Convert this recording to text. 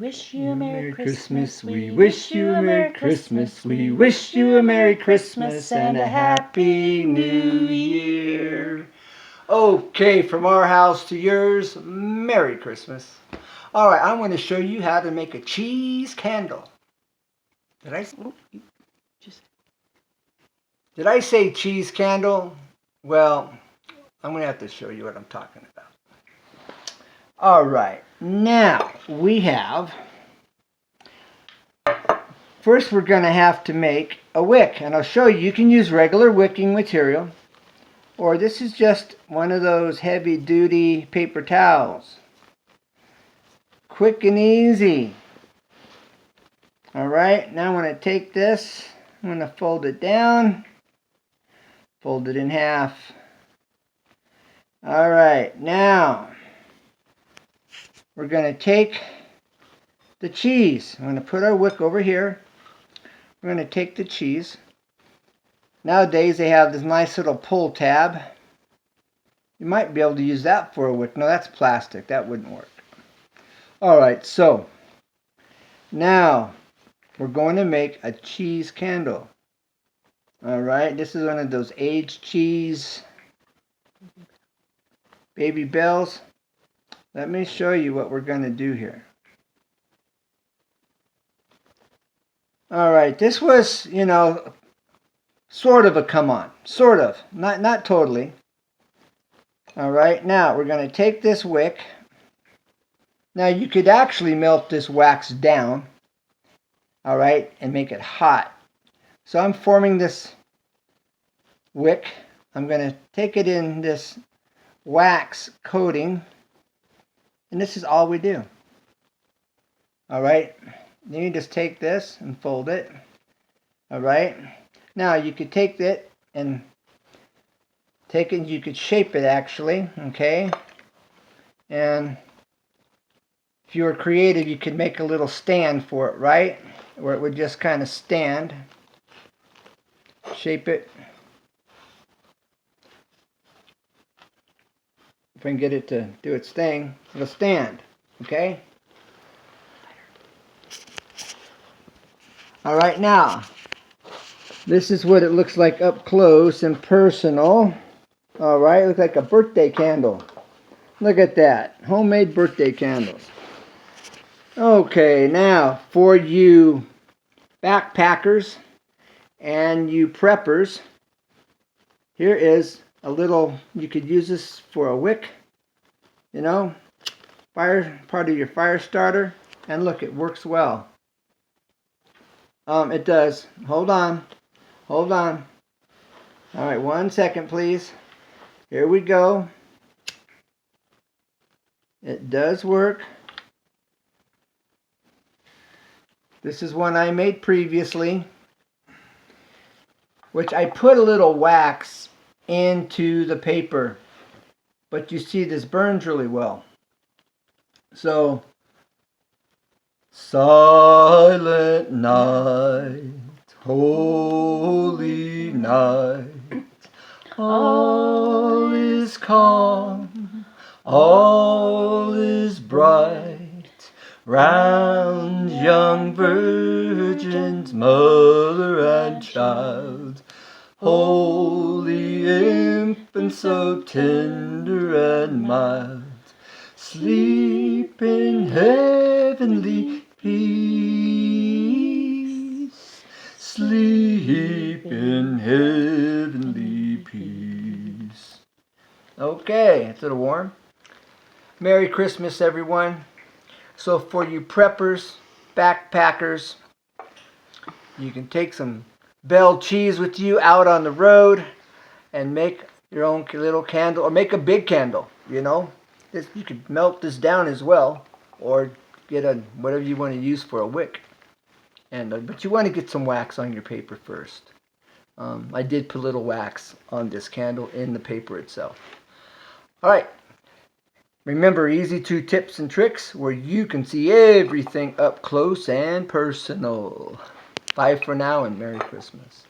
wish you a Merry Christmas. We wish you a Merry Christmas. We wish you a Merry Christmas and a Happy New Year. Okay, from our house to yours, Merry Christmas. All right, I'm going to show you how to make a cheese candle. Did I say cheese candle? Well, I'm going to have to show you what I'm talking about. All right, now we have, first we're going to have to make a wick, and I'll show you. You can use regular wicking material, or this is just one of those heavy-duty paper towels. Quick and easy. All right, now I'm going to take this, I'm going to fold it down, fold it in half. All right, now we're going to take the cheese. I'm going to put our wick over here. We're going to take the cheese. Nowadays they have this nice little pull tab. You might be able to use that for a wick. No, that's plastic. That wouldn't work. Alright, so now we're going to make a cheese candle. Alright, this is one of those aged cheese Baby Bells. Let me show you what we're going to do here. Alright, this was, sort of a come on. Sort of. Not totally. Alright, now we're going to take this wick. Now you could actually melt this wax down. Alright, and make it hot. So I'm forming this wick. I'm going to take it in this wax coating. And this is all we do. Alright. Then you just take this and fold it. Alright. Now you could take it and you could shape it actually. Okay. And if you were creative, you could make a little stand for it, right? Where it would just kind of stand. Shape it. If I can get it to do its thing, it'll stand. Okay? Alright, now, this is what it looks like up close and personal. Alright, it looks like a birthday candle. Look at that. Homemade birthday candles. Okay, now, for you backpackers and you preppers, here is a little, you could use this for a wick, fire, part of your fire starter, and look, it works well. It does. Hold on. Alright, 1 second please. Here we go. It does work. This is one I made previously, which I put a little wax into the paper, but you see this burns really well. So, silent night, holy night, all is calm, all is bright, round young virgins, mother and child, holy infant so tender and mild, sleep in heavenly peace, sleep in heavenly peace. Okay, it's a little warm. Merry Christmas, everyone. So for you preppers, backpackers, you can take some Bell cheese with you out on the road and make your own little candle, or make a big candle, You could melt this down as well, or get whatever you want to use for a wick. But you want to get some wax on your paper first. I did put a little wax on this candle in the paper itself. Alright, remember Easy 2 tips and tricks where you can see everything up close and personal. Bye for now and Merry Christmas.